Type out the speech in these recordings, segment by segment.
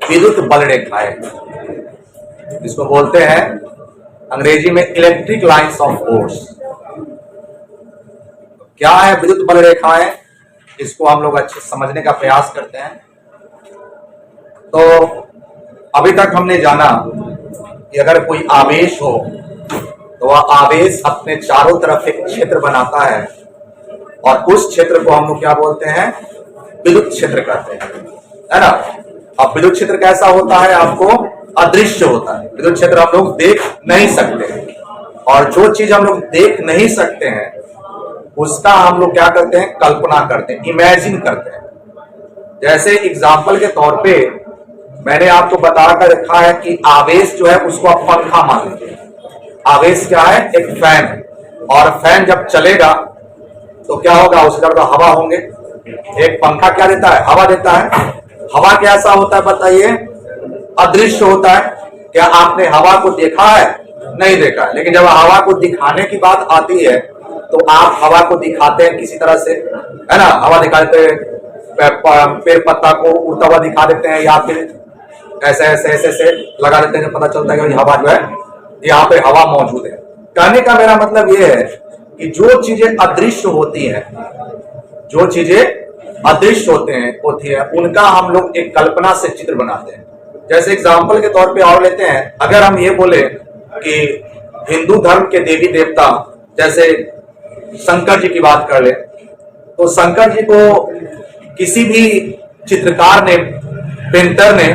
विद्युत बल रेखाएं, इसको बोलते हैं अंग्रेजी में इलेक्ट्रिक लाइंस ऑफ फोर्स। क्या है विद्युत बल रेखाएं, इसको हम लोग अच्छे समझने का प्रयास करते हैं। तो अभी तक हमने जाना कि अगर कोई आवेश हो तो वह आवेश अपने चारों तरफ एक क्षेत्र बनाता है और उस क्षेत्र को हम लोग क्या बोलते हैं, विद्युत क्षेत्र कहते हैं, है ना। अब विद्युत क्षेत्र कैसा होता है, आपको अदृश्य होता है। विद्युत क्षेत्र हम लोग देख नहीं सकते हैं, और जो चीज हम लोग देख नहीं सकते हैं उसका हम लोग क्या करते हैं, कल्पना करते हैं, इमेजिन करते हैं। जैसे एग्जाम्पल के तौर पे मैंने आपको बताकर रखा है कि आवेश जो है उसको आप पंखा मान लीजिए। आवेश क्या है, एक फैन है, और फैन जब चलेगा तो क्या होगा, उसके अंदर तो हवा होंगे। एक पंखा क्या देता है, हवा देता है। हवा कैसा होता है बताइए, अदृश्य होता है। क्या आपने हवा को देखा है, नहीं देखा है, लेकिन जब हवा को दिखाने की बात आती है तो आप हवा को दिखाते हैं किसी तरह से, है ना। हवा दिखाते हैं, पेड़ पत्ता को उड़ता हुआ दिखा देते हैं, या फिर ऐसे ऐसे ऐसे ऐसे लगा देते हैं, पता चलता है कि हवा जो है, यहाँ पे हवा मौजूद है। कहने का मेरा मतलब यह है कि जो चीजें अदृश्य होती हैं, जो चीजें अदृश्य होती है उनका हम लोग एक कल्पना से चित्र बनाते हैं। जैसे एग्जाम्पल के तौर पे और लेते हैं, अगर हम ये बोले कि हिंदू धर्म के देवी देवता जैसे शंकर जी की बात कर ले, तो शंकर जी को किसी भी चित्रकार ने, पेंटर ने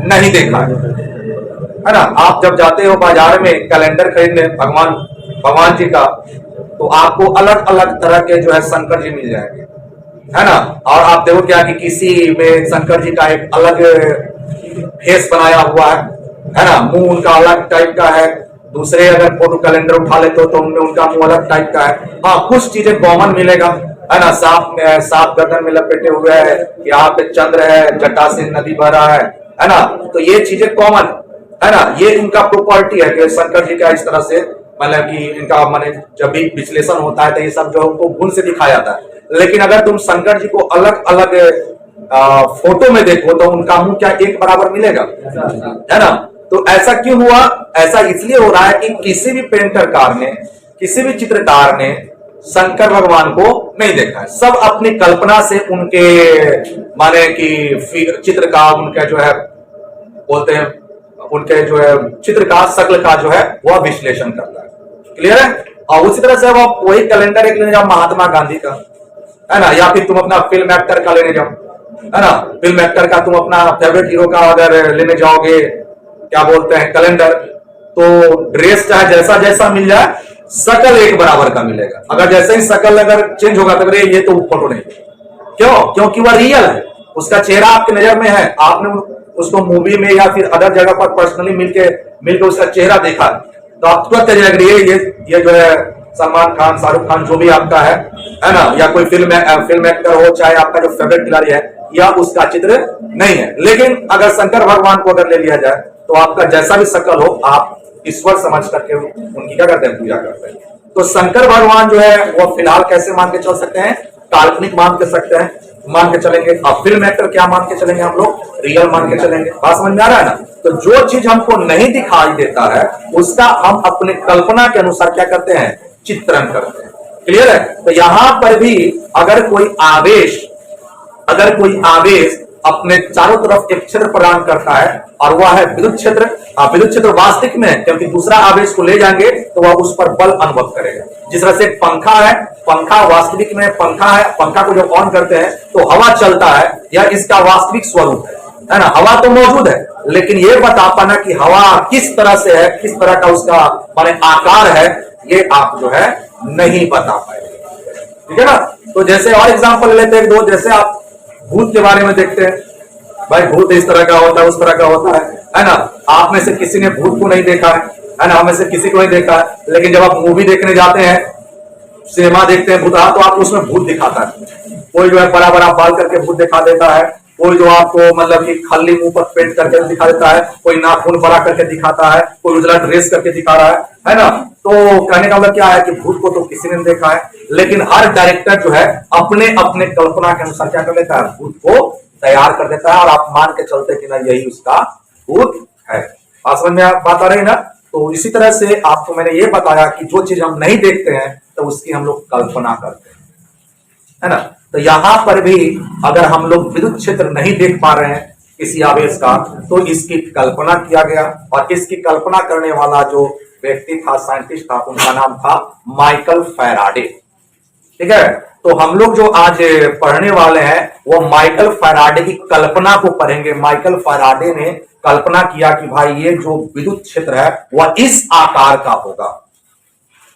नहीं देखा है ना। आप जब जाते हो बाजार में कैलेंडर खरीदने भगवान जी का, तो आपको अलग अलग तरह के जो है शंकर जी मिल जाएंगे, है ना। और आप देखो क्या कि किसी में शंकर जी का एक अलग फेस बनाया हुआ है ना, मुंह उनका अलग टाइप का है। दूसरे अगर फोटो कैलेंडर उठा लेते हो तो उनमें उनका मुंह अलग टाइप का है। हाँ, कुछ चीजें कॉमन मिलेगा, है ना। सांप गर्दन में लपेटे हुए है, यहाँ पे चंद्र है, जटा से नदी बह रहा है ना। तो ये चीजें कॉमन है ना, ये इनका प्रॉपर्टी है कि शंकर जी का इस तरह से, मतलब कि इनका माने जब भी विश्लेषण होता है तो ये सब जो है उनको गुण से दिखाया जाता है। लेकिन अगर तुम शंकर जी को अलग अलग फोटो में देखो तो उनका मुंह क्या एक बराबर मिलेगा, है ना। तो ऐसा क्यों हुआ, ऐसा इसलिए हो रहा है कि किसी भी पेंटरकार ने, किसी भी चित्रकार ने शंकर भगवान को नहीं देखा है। सब अपनी कल्पना से उनके माने कि चित्र का, उनका जो है बोलते हैं, उनके जो है चित्र का, शक्ल का जो है वह विश्लेषण करता है। क्लियर है। और उसी तरह से वो वही कैलेंडर एक लेने जाओ महात्मा गांधी का, है ना, या फिर तुम अपना फिल्म एक्टर का लेने जाओ, है ना। फिल्म एक्टर का तुम अपना फेवरेट हीरो का अगर लेने जाओगे, क्या बोलते हैं, कैलेंडर, तो ड्रेस चाहे जैसा जैसा मिल जाए, शकल एक बराबर का मिलेगा। अगर जैसे ही शकल अगर चेंज होगा तो ये तो फोटो नहीं। क्यों? क्योंकि वह रियल है, उसका चेहरा आपकी नजर में है, आपने उसको मूवी में या फिर अदर जगह पर पर्सनली मिलके उसका चेहरा देखा, तो आप तुरंत ये जो है सलमान खान, शाहरुख खान, जो भी आपका है ना, या कोई फिल्म एक्टर हो, चाहे आपका जो फेवरेट खिलाड़ी है, या उसका चित्र नहीं है। लेकिन अगर शंकर भगवान को अगर ले लिया जाए तो आपका जैसा भी शक्ल हो, आप ईश्वर समझ करके उनकी क्या करते हैं, पूजा करते हैं। तो शंकर भगवान जो है वो फिलहाल कैसे मान के चल सकते हैं, काल्पनिक मान के सकते हैं, मान के चलेंगे। अब फिल्म एक्टर क्या मान के चलेंगे, हम लोग रियल मान के चलेंगे। बात समझ में आ रहा है ना। तो जो चीज हमको नहीं दिखाई देता है उसका हम अपने कल्पना के अनुसार क्या करते हैं, चित्रण करते हैं। क्लियर है। तो यहां पर भी अगर कोई आवेश अपने चारों तरफ एक क्षेत्र प्रदान करता है और वह है विद्युत क्षेत्र। विद्युत क्षेत्र वास्तविक में है, क्योंकि दूसरा आवेश को ले जाएंगे तो वह उस पर बल अनुभव करेगा। जिस तरह से पंखा है, पंखा वास्तविक में पंखा है, पंखा को जब ऑन करते हैं तो हवा चलता है, यह इसका वास्तविक स्वरूप है ना। हवा तो मौजूद है, लेकिन यह बता पाना कि हवा किस तरह से है, किस तरह का उसका माने आकार है, ये आप जो है नहीं बता पाएंगे। ठीक है ना। तो जैसे और एग्जांपल लेते हैं दो, जैसे आप भूत के बारे में देखते हैं, भाई भूत इस तरह का होता है, उस तरह का होता है ना। आप में से किसी ने भूत को नहीं देखा है ना, हमें से किसी को नहीं देखा है, लेकिन जब आप मूवी देखने जाते हैं, सिनेमा देखते हैं भूत, तो आप उसमें भूत दिखाता है। कोई जो है बड़ा बड़ा बाल करके भूत दिखा देता है, कोई जो आपको मतलब कि खल्ली मुंह पर पेंट करके दिखा देता है, कोई नाखून बड़ा करके दिखाता है, कोई उजला ड्रेस करके दिखा रहा है ना। तो कहने का मतलब क्या है कि भूत को तो किसी ने देखा है, लेकिन हर डायरेक्टर जो है अपने अपने कल्पना के अनुसार क्या कर लेता है, भूत को तैयार कर देता है और आप मान के चलते कि ना यही उसका भूत है। बात समझ में बात आ रही ना। तो इसी तरह से आपको मैंने ये बताया कि जो चीज हम नहीं देखते हैं तो उसकी हम लोग कल्पना करते हैं, है ना। तो यहां पर भी अगर हम लोग विद्युत क्षेत्र नहीं देख पा रहे हैं किसी आवेश का, तो इसकी कल्पना किया गया, और इसकी कल्पना करने वाला जो व्यक्ति था, साइंटिस्ट था, उनका नाम था माइकल फैराडे। ठीक है। तो हम लोग जो आज पढ़ने वाले हैं वो माइकल फैराडे की कल्पना को पढ़ेंगे। माइकल फैराडे ने कल्पना किया कि भाई ये जो विद्युत क्षेत्र है वह इस आकार का होगा।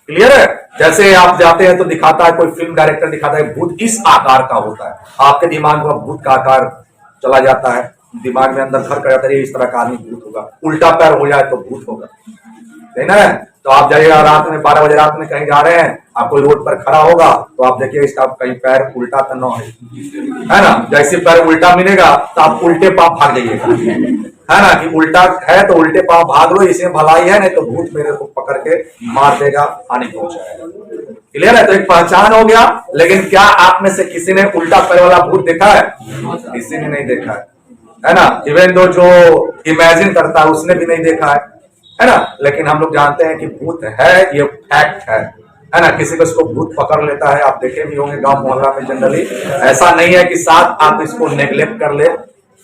क्लियर है। जैसे आप जाते हैं तो दिखाता है, कोई फिल्म डायरेक्टर दिखाता है भूत इस आकार का होता है, आपके दिमाग में भूत का आकार चला जाता है, दिमाग में अंदर घर कर जाता है इस तरह का आदमी भूत होगा। उल्टा पैर हो जाए तो भूत होगा, है ना। तो आप जाइएगा रात में 12 बजे रात में कहीं जा रहे हैं, आप कोई रोड पर खड़ा होगा तो आप देखिए इसका कहीं पैर उल्टा तो न है ना। जैसे पैर उल्टा मिलेगा तो आप उल्टे पांव भाग जाइएगा, है ना, कि उल्टा है तो उल्टे पांव भाग लो, इसमें भलाई है, नहीं तो भूत मेरे को पकड़ के मार देगा, हानि पहुंचाएगा। क्लियर है। तो एक पहचान हो गया। लेकिन क्या आप में से किसी ने उल्टा पैर वाला भूत देखा है? किसी ने नहीं देखा है ना। इवन दो जो इमेजिन करता है उसने भी नहीं देखा है ना। लेकिन हम लोग जानते हैं कि भूत है, ये फैक्ट है ना। किसी को इसको भूत पकड़ लेता है, आप देखे भी होंगे गांव मोहल्ला में जनरली। ऐसा नहीं है कि साथ आप इसको नेग्लेक्ट कर ले,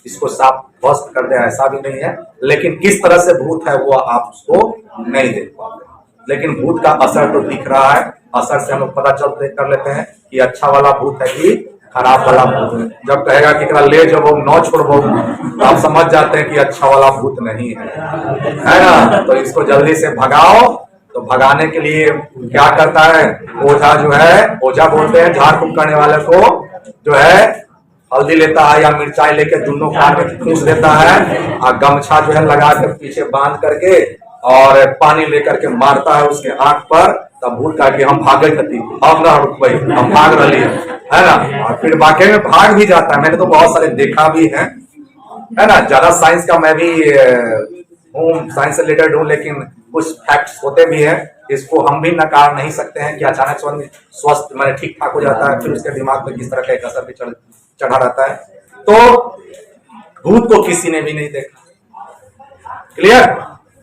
इसको साफ ध्वस्त कर दे, ऐसा भी नहीं है। लेकिन किस तरह से भूत है वो आप उसको नहीं देख पाते। लेकिन भूत का असर तो दिख रहा है। असर से हम लोग पता चलते कर लेते हैं कि अच्छा वाला भूत है कि खराब वाला भूत है। जब कहेगा कि ले जब नौ छोड़ो तो आप समझ जाते हैं कि अच्छा वाला भूत नहीं है ना। तो इसको जल्दी से भगाओ। तो भगाने के लिए क्या करता है ओझा, जो है ओझा बोलते हैं झाड़ फूक करने वाले को, जो है हल्दी लेता है या मिर्चाई लेके दोनों कान में ठूस देता है और गमछा जो है लगा कर पीछे बांध करके और पानी लेकर के मारता है उसके आंख पर। तब भूत का कि हम भागे थी, अब ना रुक भाई, हम भाग रही है ना। और फिर वाकई में भाग भी जाता है। मैंने तो बहुत सारे देखा भी है ना। ज्यादा साइंस का मैं भी हूँ, साइंस से रिलेटेड हूँ, लेकिन कुछ फैक्ट्स होते भी हैं, इसको हम भी नकार नहीं सकते हैं कि अचानक स्वस्थ मैंने ठीक ठाक हो जाता है, फिर उसके दिमाग पर किस तरह का एक असर भी चढ़ा रहता है। तो भूत को किसी ने भी नहीं देखा। क्लियर।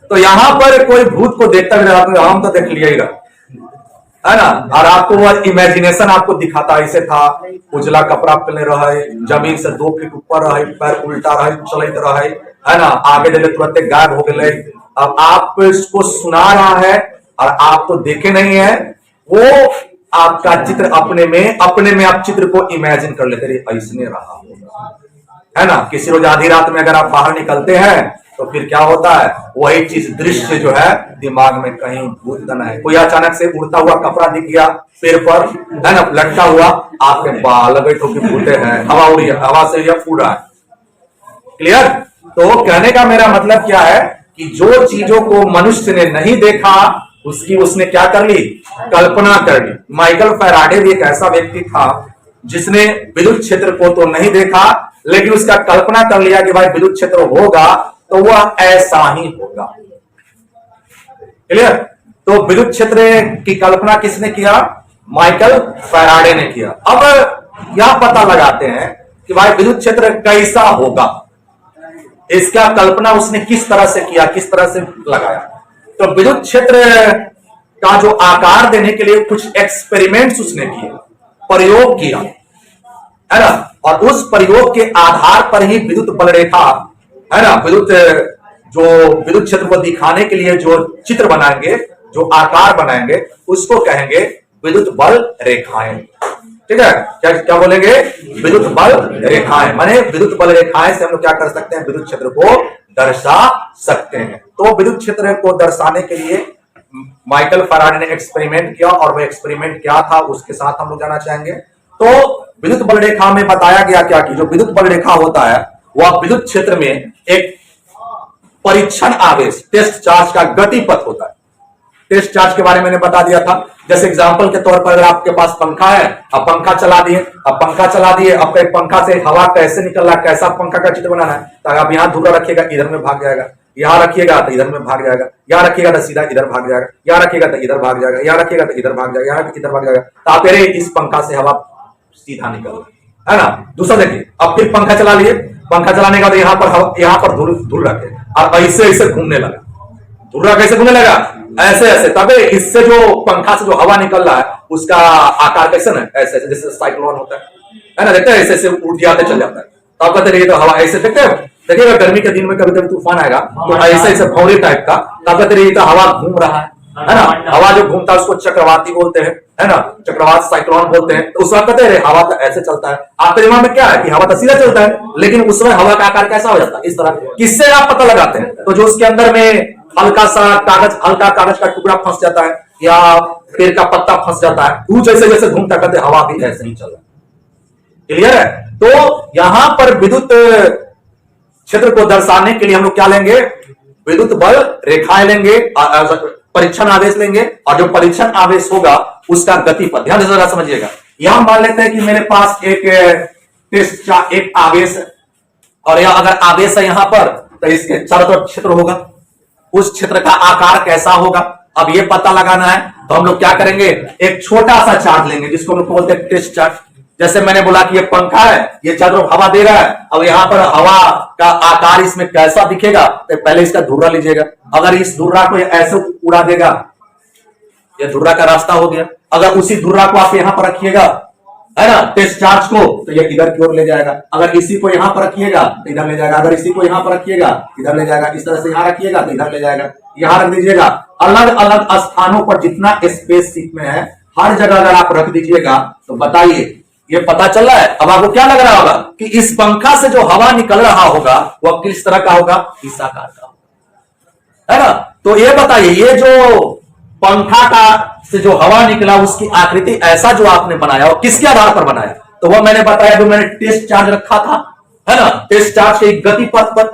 तो यहां पर कोई भूत को देखता भी हम तो देख लिया ही रहा, है ना। और आपको वो इमेजिनेशन आपको दिखाता, ऐसे था उजला कपड़ा पहने रहे, जमीन से 2 फीट ऊपर रहे, पैर उल्टा रहे, चलते रहे, है ना। आगे जले तुरंत गायब हो गए। अब आप इसको सुना रहा है और आप तो देखे नहीं है, वो आपका चित्र अपने में आप चित्र को इमेजिन कर लेते रहे, ऐसने रहा होगा, है ना। किसी रोज आधी रात में अगर आप बाहर निकलते हैं तो फिर क्या होता है, वही चीज दृश्य जो है दिमाग में कहीं भूतन है। कोई अचानक से उड़ता हुआ कपड़ा दिख गया पेड़ पर, है ना, लटका हुआ, आपके बाल लगे तो भूते हैं, हवा उड़ रही है, हवा से यह उड़ रहा है। क्लियर। तो कहने का मेरा मतलब क्या है कि जो चीजों को मनुष्य ने नहीं देखा उसकी उसने क्या कर ली, कल्पना कर ली। माइकल फैराडे भी एक ऐसा व्यक्ति था जिसने विद्युत क्षेत्र को तो नहीं देखा, लेकिन उसका कल्पना कर लिया कि भाई विद्युत क्षेत्र होगा तो वह ऐसा ही होगा। क्लियर। तो विद्युत क्षेत्र की कल्पना किसने किया, माइकल फैराडे ने किया। अब यह पता लगाते हैं कि भाई विद्युत क्षेत्र कैसा होगा, इसका कल्पना उसने किस तरह से किया, किस तरह से लगाया। तो विद्युत क्षेत्र का जो आकार देने के लिए कुछ एक्सपेरिमेंट्स उसने किए, प्रयोग किया, है ना। और उस प्रयोग के आधार पर ही विद्युत बल रेखा, है ना, विद्युत क्षेत्र को दिखाने के लिए जो चित्र बनाएंगे, जो आकार बनाएंगे, उसको कहेंगे विद्युत बल रेखाएं। ठीक है। क्या बोलेंगे, विद्युत बल रेखाएं। माने विद्युत बल रेखाएं से हम लोग क्या कर सकते हैं, विद्युत क्षेत्र को दर्शा सकते हैं। तो विद्युत क्षेत्र को दर्शाने के लिए माइकल फैराडे ने एक्सपेरिमेंट किया, और वो एक्सपेरिमेंट क्या था उसके साथ हम लोग जाना चाहेंगे। तो विद्युत बल रेखा में बताया गया क्या कि जो विद्युत बल रेखा होता है वह विद्युत क्षेत्र में एक परीक्षण आवेश, टेस्ट चार्ज का गतिपथ होता है। टेस्ट चार्ज के बारे में मैंने बता दिया था। जैसे एग्जांपल के तौर पर अगर आपके पास पंखा है, अब पंखा चला दिए, अब एक पंखा से हवा कैसे निकल रहा है, कैसा पंखा का चित्र बनाना है। तो आप यहाँ धुरा रखिएगा इधर में भाग जाएगा, यहाँ रखिएगा तो इधर में भाग जाएगा, यहाँ रखिएगा तो सीधा इधर भाग जाएगा, यहाँ रखिएगा तो इधर भाग जाएगा, यहाँ रखिएगा तो इधर भाग जाएगा, यहाँ इधर भाग जाएगा। तो आप इस पंखा से हवा सीधा निकल रही है, है ना। दूसरा देखिए, अब फिर पंखा चला लिए, पंखा चलाने के बाद यहाँ पर धूल रखे और ऐसे ऐसे घूमने लगा। धुर्रा कैसे घूमने लगा? ऐसे ऐसे। तबे इससे जो पंखा से जो हवा निकल रहा है उसका आकार कैसे ना, ऐसे ऐसे जैसे साइक्लोन होता है ना, देखते हैं ऐसे ऐसे उठ जाते चल जाता है। तो आप कहते रहिए तो हवा ऐसे, देखते हैं देखिएगा गर्मी के दिन में कभी कभी तूफान आएगा तो ऐसे ऐसे भौरे टाइप का, तब कहते रहिए तो हवा घूम रहा है ना। हवा जो घूमता है उसको चक्रवाती बोलते हैं, है ना, चक्रवात साइक्लोन बोलते हैं। तो उस वक्त कहते हैं हवा तो ऐसे चलता है। आपके दिमाग में क्या है कि हवा तो सीधा चलता है, लेकिन उस समय हवा का आकार कैसा हो जाता है? इस तरह। किससे आप पता लगाते हैं? तो जो उसके अंदर में हल्का कागज का टुकड़ा फंस जाता है या पेड़ का पत्ता फंस जाता है, वो जैसे जैसे घूमता कहते हवा भी ऐसे ही चल रहा है। क्लियर है? तो यहां पर विद्युत क्षेत्र को दर्शाने के लिए हम लोग क्या लेंगे? विद्युत बल रेखाएं लेंगे, परीक्षण आवेश लेंगे, और जो परीक्षण आवेश होगा उसका गतिपथ ध्यान से जरा समझिएगा। यहां मान लेते हैं कि मेरे पास एक आवेश है, और यह अगर आवेश है यहां पर तो इसके चारों तरफ क्षेत्र होगा, उस क्षेत्र का आकार कैसा होगा अब ये पता लगाना है। तो हम लोग क्या करेंगे? एक छोटा सा चार्ट लेंगे जिसको हम लोग बोलते हैं टेस्ट चार्ट। जैसे मैंने बोला कि ये पंखा है, ये चारों तरफ हवा दे रहा है, अब यहाँ पर हवा का आकार इसमें कैसा दिखेगा? तो पहले इसका धुर्रा लीजिएगा। अगर इस धुर्रा को ऐसे उड़ा देगा, ये धुर्रा का रास्ता हो गया। अगर उसी धुर्रा को आप यहां पर रखिएगा, है ना, टेस्ट चार्ज को, तो ये इधर की ओर ले जाएगा। अगर इसी को यहां पर रखिएगा तो इधर ले जाएगा, अगर इसी को यहां पर रखिएगा इधर ले जाएगा, इस तरह से यहां रखिएगा तो इधर ले जाएगा। यहां रख दीजिएगा। अलग अलग स्थानों पर जितना स्पेस सीट में है हर जगह अगर आप रख दीजिएगा तो बताइए ये पता चल रहा है। अब आपको क्या लग रहा होगा कि इस पंखा से जो हवा निकल रहा होगा वह किस तरह का होगा? इस आकार का होगा, है ना। तो ये बताइए, ये जो पंखा का से जो हवा निकला उसकी आकृति ऐसा जो आपने बनाया और किसके आधार पर बनाया? तो वह मैंने बताया जो मैंने टेस्ट चार्ज रखा था, है ना, टेस्ट चार्ज के गति पथ पर।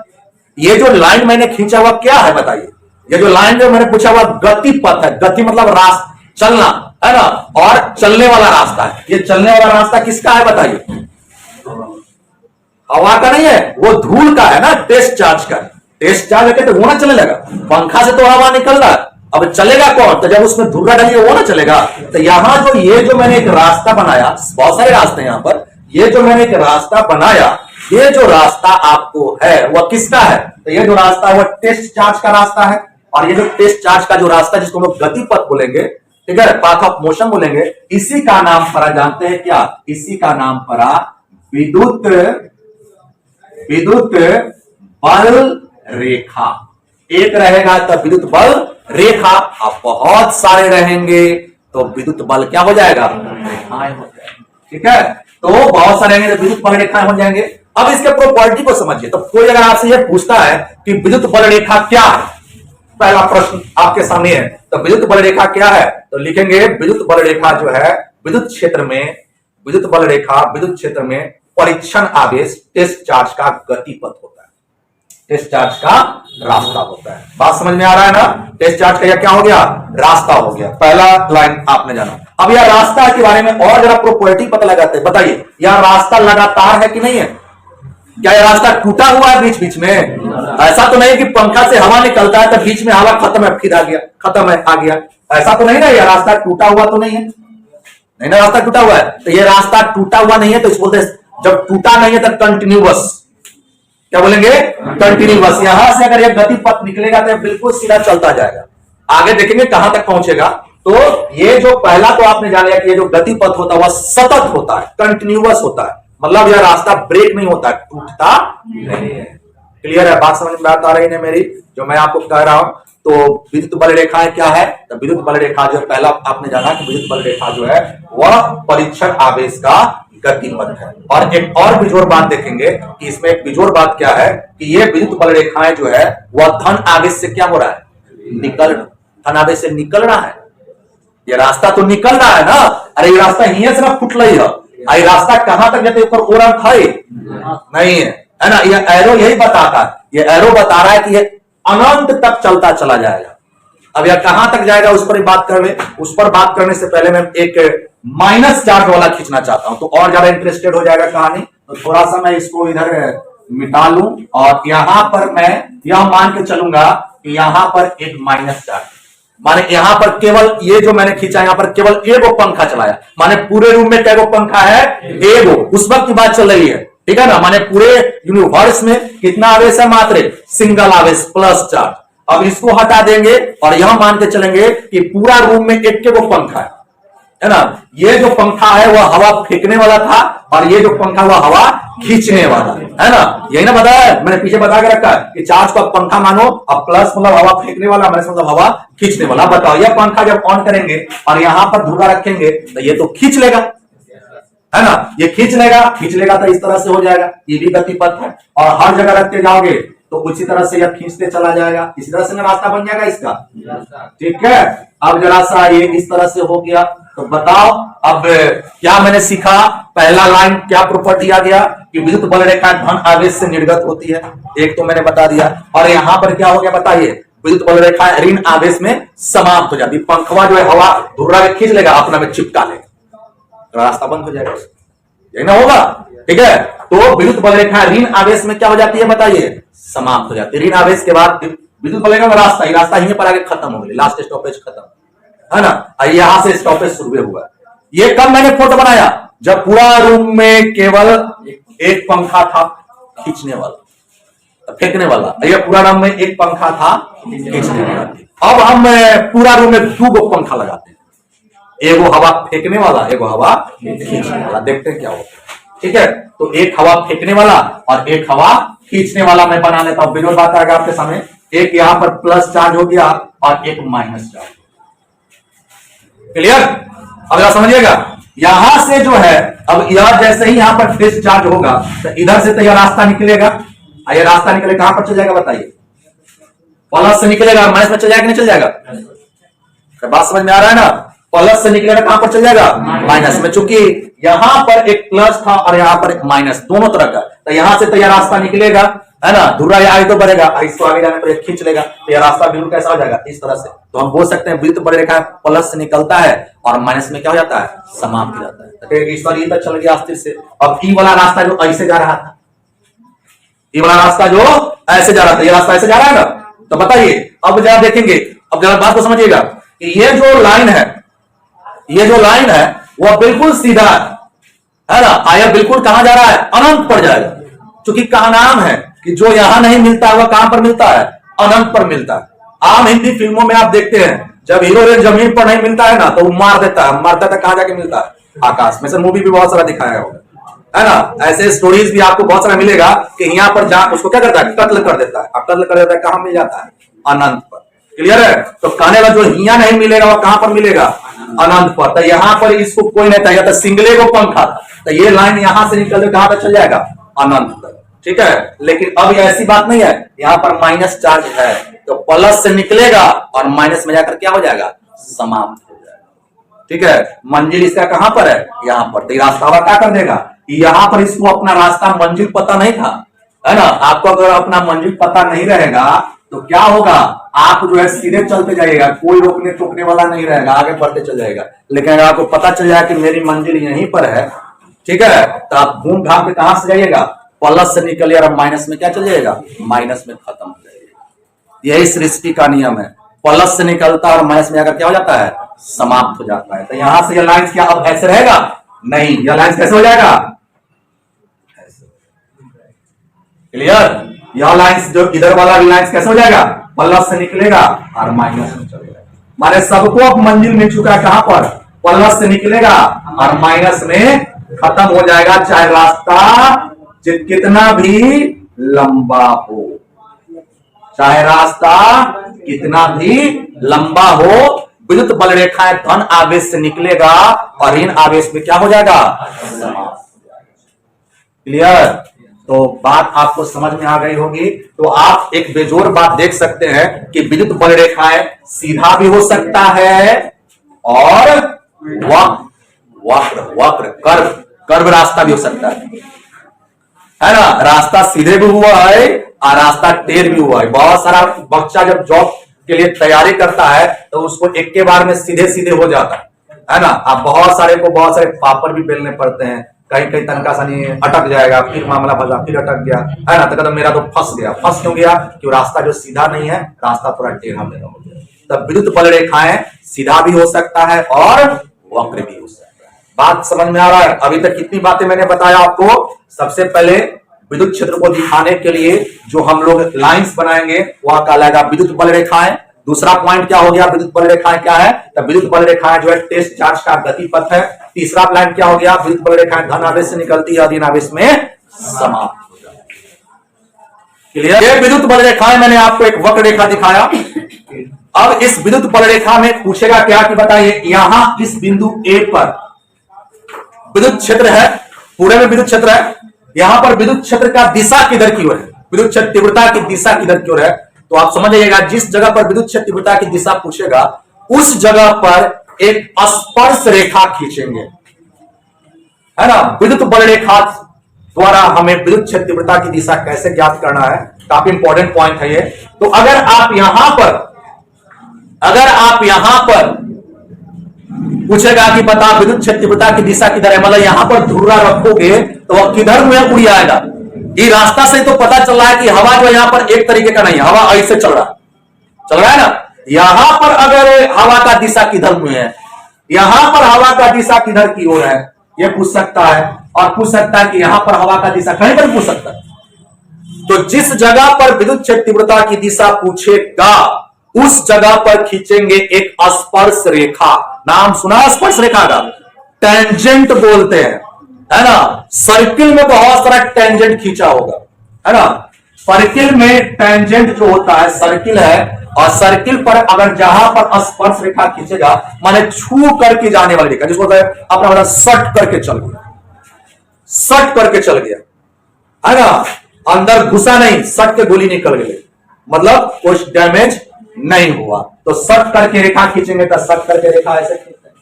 ये जो लाइन मैंने खींचा हुआ क्या है बताइए? ये जो लाइन जो मैंने पूछा हुआ गति पथ है। गति मतलब रास्ता, चलना, है ना, और चलने वाला रास्ता है। ये चलने वाला रास्ता किसका है बताइए? हवा का नहीं है, वो धूल का है ना, टेस्ट चार्ज का। टेस्ट चार्ज कहते वो ना चलने लगा, पंखा से तो हवा निकल रहा है, अब चलेगा कौन? तो जब उसमें धुर्रा डालिए वो ना चलेगा। तो यहां जो ये जो मैंने एक रास्ता बनाया, बहुत सारे रास्ते यहां पर, ये जो मैंने एक रास्ता बनाया, ये जो रास्ता आपको है वह किसका है? तो ये जो रास्ता है वह टेस्ट चार्ज का रास्ता है। और ये जो टेस्ट चार्ज का जो रास्ता है जिसको हम लोग गति पथ बोलेंगे, ठीक है, पाथ ऑफ मोशन बोलेंगे, इसी का नाम पड़ा जानते हैं क्या? इसी का नाम पड़ा विद्युत बल रेखा। एक रहेगा तब विद्युत बल रेखा, अब बहुत सारे रहेंगे तो विद्युत बल क्या हो जाएगा? रेखाएं हो जाएंगे। ठीक है, तो बहुत सारे रहेंगे तो विद्युत बल रेखाएं हो जाएंगे। अब इसके प्रॉपर्टी को समझिए। तो कोई अगर आपसे यह पूछता है कि विद्युत बल रेखा क्या है, पहला प्रश्न आपके सामने है, तो विद्युत बल रेखा क्या है? तो लिखेंगे विद्युत बल रेखा जो है विद्युत क्षेत्र में, विद्युत बल रेखा विद्युत क्षेत्र में परीक्षण आवेश टेस्ट चार्ज का गतिपथ होता है, टेस्ट चार्ज का रास्ता होता है। बात समझ में आ रहा है ना? टेस्ट चार्ज का यह क्या हो गया? रास्ता हो गया। पहला लाइन आपने जाना। अब यह रास्ता के बारे में और जरा प्रॉपर्टी पता लगाते हैं। बताइए यह रास्ता लगातार है कि नहीं है? क्या यह रास्ता टूटा हुआ है बीच बीच में? ऐसा तो नहीं कि पंखा से हवा निकलता है तो बीच में हवा खत्म है फिर आ गया, खत्म है आ गया, ऐसा तो नहीं ना। यह रास्ता टूटा हुआ तो नहीं है, नहीं ना, रास्ता टूटा हुआ है। तो यह रास्ता टूटा हुआ नहीं है तो इसको बोलते हैं, जब टूटा नहीं है तो कंटिन्यूअस, क्या बोलेंगे? कंटिन्यूअस। यहां से अगर यह गति पथ निकलेगा तो बिल्कुल सीधा चलता जाएगा। आगे देखेंगे कहां तक पहुंचेगा। तो ये जो पहला तो आपने जान लिया कि ये जो गति पथ होता है वह सतत होता है, कंटिन्यूअस होता है, मतलब यह रास्ता ब्रेक नहीं होता, टूटता नहीं है। क्लियर है? बात समझ में बात आ रही है मेरी जो मैं आपको कह रहा हूं। तो विद्युत बल रेखाएं क्या है? तो विद्युत बल रेखा जो पहला आपने जाना कि विद्युत बल रेखा जो है वह परीक्षण आवेश का गतिपथ है। और एक और बिजोड़ बात देखेंगे कि इसमें एक बिजोड़ बात क्या है कि ये विद्युत बल रेखाएं जो है वह धन आवेश से क्या हो रहा है? धन आवेश से निकल रहा है। ये रास्ता तो निकल रहा है ना। अरे ये रास्ता यहीं से ना फुट रही है, ये रास्ता कहां तक जाते ऊपर ओर था नहीं है ना। ये एरो यही बताता है, ये एरो बता रहा है कि ये अनंत तक चलता चला जाएगा। अब यह कहां तक जाएगा उस पर बात कर ले। उस पर बात करने से पहले मैं एक माइनस चार्ज वाला खींचना चाहता हूं तो और ज्यादा इंटरेस्टेड हो जाएगा कहानी। तो थोड़ा सा मैं इसको इधर मिटा लूं और यहां पर मैं यह मान के चलूंगा कि यहां पर एक माइनस चार्ज, माने यहां पर केवल ये जो मैंने खींचा, यहां पर केवल एगो पंखा चलाया, माने पूरे रूम में कैगो पंखा है, एगो। उस वक्त की बात चल रही है, ठीक है ना। माने पूरे यूनिवर्स में कितना आवेश है, मात्र सिंगल आवेश, प्लस चार्ज। अब इसको हटा देंगे और यह मान के चलेंगे कि पूरा रूम में एक के वो पंखा है ना। ये जो पंखा है वह हवा फेंकने वाला था और ये जो पंखा वह हवा खींचने वाला है ना। यही ना बताया, मैंने पीछे बता के रखा है कि चार्ज को पंखा मानो, अब प्लस मतलब हवा फेंकने वाला, माइनस मतलब हवा खींचने वाला। बताओ, यह पंखा जब ऑन करेंगे और यहां पर धुआं रखेंगे तो ये तो खींच लेगा, है ना। ये खींच लेगा तो इस तरह से हो जाएगा, ये भी गति पथ है। और हर जगह रखते जाओगे तो उसी तरह से यह खींचते चला जाएगा, इसी तरह से रास्ता बन जाएगा इसका, ठीक है। अब जरा सा ये इस तरह से हो गया, तो बताओ अब क्या मैंने सीखा। पहला लाइन क्या प्रॉपर्टी दिया गया कि विद्युत बल रेखा धन आवेश से निर्गत होती है, एक तो मैंने बता दिया। और यहां पर क्या हो गया बताइए, विद्युत बल रेखा ऋण आवेश में समाप्त हो जाती। पंखवा जो है हवा धुर्रा में खींच लेगा, अपना में चिपका लेगा, रास्ता बंद हो जाएगा, यही ना होगा, ठीक है। तो विद्युत बल रेखा ऋण आवेश में क्या हो जाती है बताइए, समाप्त हो जाती है। ऋण आवेश के बाद विद्युत बल रेखा का रास्ता यहीं पर आगे खत्म हो गई, लास्ट स्टॉपेज खत्म, है ना। यहां से स्टॉपेज शुरू हुआ। ये कब मैंने फोटो बनाया, जब पूरा रूम में केवल एक पंखा था खींचने वाला, फेंकने वाला। ये पूरा रूम में एक पंखा था खींचने वाला। अब हम पूरा रूम में दो पंखा लगाते हैं, एगो हवा फेंकने वाला, एगो हवा खींचने वाला। देखते हैं क्या होता है, ठीक है। तो एक हवा फेंकने वाला और एक हवा खींचने वाला मैं बना लेता हूं, बिल्कुल बात आएगा आपके सामने। एक यहां पर प्लस चार्ज हो गया और एक माइनस चार्ज, क्लियर। अब जरा समझिएगा, यहां से जो है, अब यह जैसे ही यहां पर फेस चार्ज होगा तो इधर से तो यह रास्ता निकलेगा, ये रास्ता निकले कहां पर चल जाएगा बताइए, प्लस से निकलेगा और माइनस में चल जाएगा, नहीं चल जाएगा। बात समझ में आ रहा है ना। प्लस से निकलेगा कहां पर चल जाएगा, माइनस में। चूंकि यहां पर एक प्लस था और यहां पर एक माइनस, दोनों तरह का, तो यहां से तो यह रास्ता निकलेगा, है ना। धुर्रा आगे तो बढ़ेगा, इसको आगे जाने पर खींच लेगा, तो यह रास्ता बिल्कुल कैसा हो जाएगा, इस तरह से। तो हम बोल सकते हैं विद्युत बल रेखा प्लस से निकलता है और माइनस में क्या हो जाता है, समाप्त हो जाता है। इस तरह ये तक चल गया अस्थिर से। अब ई वाला रास्ता जो ऐसे जा रहा था, ये वाला रास्ता जो ऐसे जा रहा था, ये रास्ता ऐसे जा रहा है ना। तो बताइए, अब जरा देखेंगे, अब जरा बात को समझिएगा कि ये जो लाइन है, ये जो लाइन है वह बिल्कुल सीधा है ना। आया बिल्कुल कहां जा रहा है, अनंत पर जाएगा। क्योंकि कहा नाम है कि जो यहां नहीं मिलता है वह कहां पर मिलता है, अनंत पर मिलता है। आम हिंदी फिल्मों में आप देखते हैं जब हीरो जमीन पर नहीं मिलता है ना तो वो मार देता है, मारता था, कहां जाके मिलता है, आकाश में। से मूवी भी बहुत सारा दिखाया होगा, है ना। ऐसे स्टोरीज भी आपको बहुत सारा मिलेगा कि यहाँ पर जा उसको क्या करता है, कत्ल कर देता है। कत्ल कर देता है, कहां मिल जाता है, अनंत पर, क्लियर है। तो कहने वाला जो हिया नहीं मिलेगा वह कहां पर मिलेगा, अनंत पर। तो यहां पर इसको कोई नहीं था, तो सिंगले को पंखा था, तो ये लाइन यहां से निकल के कहां तक चल जाएगा, अनंत तक, ठीक है। लेकिन अब ऐसी बात नहीं है, यहां पर माइनस चार्ज है, तो प्लस से निकलेगा और माइनस में जाकर क्या हो जाएगा, समाप्त हो जाएगा, ठीक है। मंजिल इसका कहां पर है, यहां पर। तो रास्ता वाला क्या कर देगा, यहां पर इसको अपना रास्ता मंजिल पता नहीं था, है ना। आपको अगर अपना मंजिल पता नहीं रहेगा तो क्या होगा, आप जो है सीधे चलते जाइएगा, कोई रोकने टोकने वाला नहीं रहेगा, आगे बढ़ते चल जाएगा। लेकिन अगर आपको पता चल जाए कि मेरी मंजिल यहीं पर है, ठीक है, तो आप घूम घाम के कहां से जाइएगा, प्लस से निकलिए और माइनस में क्या चल जाएगा, माइनस में खत्म हो जाएगा। यही सृष्टि का नियम है, प्लस से निकलता और माइनस में जाकर क्या हो जाता है, समाप्त हो जाता है। तो यहां से यह लाइन क्या अब ऐसे रहेगा, नहीं, यह लाइन कैसे हो जाएगा, क्लियर। यह लाइन जो इधर वाला लाइन कैसे हो जाएगा, प्लस से निकलेगा और माइनस में चलेगा। माने सबको अब मंजिल मिल चुका है, कहां पर, प्लस से निकलेगा और माइनस में खत्म हो जाएगा, चाहे रास्ता कितना भी लंबा हो, चाहे रास्ता कितना भी लंबा हो, विद्युत बल रेखाएं धन आवेश से निकलेगा और ऋण आवेश में क्या हो जाएगा, क्लियर। तो बात आपको समझ में आ गई होगी। तो आप एक बेजोर बात देख सकते हैं कि विद्युत बल रेखाएं सीधा भी हो सकता है और वक्र वक्र कर्व रास्ता भी हो सकता है ना। रास्ता सीधे भी हुआ है और रास्ता टेढ़ भी हुआ है। बहुत सारा बच्चा जब जॉब के लिए तैयारी करता है तो उसको एक के बार में सीधे सीधे हो जाता है ना। आप बहुत सारे पापड़ भी बेलने पड़ते हैं, कहीं कहीं तनका सा नहीं अटक जाएगा, फिर मामला फंसा, फिर अटक गया, है ना। तो मेरा तो फंस गया। फंस क्यों गया, क्यों रास्ता जो सीधा नहीं है, रास्ता थोड़ा टेढ़ा मेढ़ा हो गया। तब विद्युत बल रेखाएं सीधा भी हो सकता है और वक्र भी हो सकता है। बात समझ में आ रहा है? अभी तक कितनी बातें मैंने बताया आपको। सबसे पहले विद्युत क्षेत्र को दिखाने के लिए जो हम लोग लाइंस बनाएंगे वह कहलाएगा विद्युत बल रेखाएं। दूसरा पॉइंट क्या हो गया? विद्युत बल रेखाएं क्या है? तो विद्युत बल रेखाएं जो है टेस्ट चार्ज का गति पथ है। तीसरा प्लान क्या हो गया? विद्युत बल रेखाएं धन आवेश से निकलती है और ऋण आवेश में समाप्त हो जाती है। क्लियर? ये विद्युत बल रेखाएं मैंने आपको एक वक्र रेखा दिखाया। अब इस विद्युत बल रेखा में पूछेगा क्या कि बताइए, यहां इस बिंदु ए पर विद्युत क्षेत्र है, पूरे में विद्युत क्षेत्र है। यहां पर विद्युत क्षेत्र का दिशा किधर की ओर है? विद्युत क्षेत्र तीव्रता की दिशा किधर की ओर है? तो आप समझ जाइएगा, जिस जगह पर विद्युत क्षेत्र तीव्रता की दिशा पूछेगा उस जगह पर एक स्पर्श रेखा खींचेंगे, है ना। विद्युत बल रेखा द्वारा हमें विद्युत क्षेत्र तीव्रता की दिशा कैसे ज्ञात करना है, काफी इंपॉर्टेंट पॉइंट है ये। तो अगर आप यहां पर पूछेगा कि बता विद्युत क्षेत्र तीव्रता की दिशा किधर है, मतलब यहां पर धुर्रा रखोगे तो वह किधर में उड़ जाएगा। ये रास्ता से तो पता चल रहा है कि हवा जो यहां पर एक तरीके का नहीं है, हवा ऐसे चल रहा है ना। यहां पर अगर हवा का दिशा किधर में है, यहां पर हवा का दिशा किधर की ओर है, यह पूछ सकता है। और पूछ सकता है कि यहां पर हवा का दिशा कहीं पर पूछ सकता है। तो जिस जगह पर विद्युत क्षेत्र तीव्रता की दिशा पूछेगा उस जगह पर खींचेंगे एक स्पर्श रेखा। नाम सुना स्पर्श रेखा का? टेंजेंट बोलते हैं, है ना। सर्किल में बहुत सारा टेंजेंट खींचा होगा, है ना। सर्किल में टेंजेंट जो होता है, सर्किल है और सर्किल पर अगर जहां पर स्पर्श रेखा खींचेगा माने छू करके जाने वाली रेखा, जिसको अपना मतलब सट करके चल गया, सट करके चल गया, है ना। अंदर घुसा नहीं, सट के गोली निकल गई, मतलब कुछ डैमेज नहीं हुआ। तो सट करके रेखा खींचेंगे तो सट करके रेखा ऐसे खींचते हैं,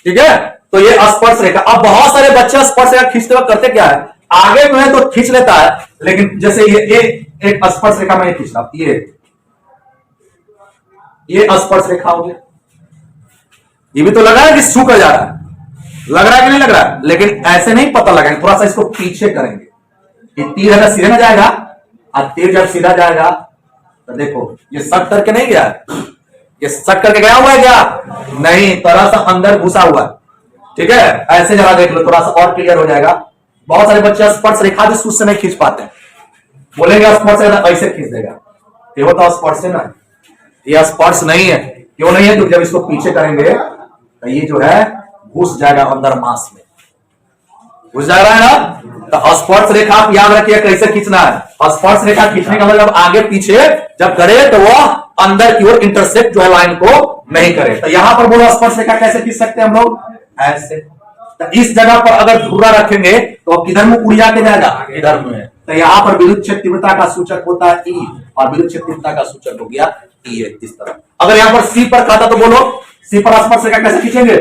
ठीक है। तो ये स्पर्श रेखा। अब बहुत सारे बच्चे स्पर्श रेखा खींचते वक्त करते क्या है, आगे में है तो खींच लेता है, लेकिन जैसे ये एक स्पर्श रेखा मैंने खींच रहा, ये स्पर्श रेखा हो गया। ये भी तो लग रहा है कि छू कर जा रहा है, लग रहा है कि नहीं लग रहा है, लेकिन ऐसे नहीं पता लगाएंगे, थोड़ा सा इसको पीछे करेंगे। ये तीर अगर सीधे में जाएगा और तीर जब सीधा जाएगा तो देखो ये सट करके नहीं गया, ये सट करके गया हुआ है क्या? नहीं, थोड़ा सा अंदर घुसा हुआ है, ठीक है। ऐसे जरा देख लो, थोड़ा सा और क्लियर हो जाएगा। बहुत सारे बच्चे स्पर्श रेखा भी उससे नहीं खींच पाते, बोलेंगे स्पर्श रेखा ऐसे खींच देगा, ये होता स्पर्श है ना, ये स्पर्श नहीं है। क्यों नहीं है? तो जब इसको पीछे करेंगे तो ये जो है घुस जाएगा अंदर मांस में, घुस जा रहा है ना। तो स्पर्श रेखा आप याद रखिए कैसे खींचना है। स्पर्श रेखा खींचने का मतलब आगे पीछे जब करे तो वह अंदर की ओर इंटरसेप्ट जो है लाइन को नहीं करे। तो यहां पर बोलो स्पर्श रेखा कैसे खींच सकते हैं हम लोग? ऐसे। तो इस जगह पर अगर धुर्रा रखेंगे तो किधर में उड़ जाके जाएगा? इधर में। तो यहां पर विद्युत क्षेत्र तीव्रता का सूचक होता है ई, और विद्युत क्षेत्र तीव्रता का सूचक हो गया ई है, इस तरह। अगर यहां पर सी पर खाता तो बोलो सी पर स्पर्श रेखा कैसे खींचेंगे?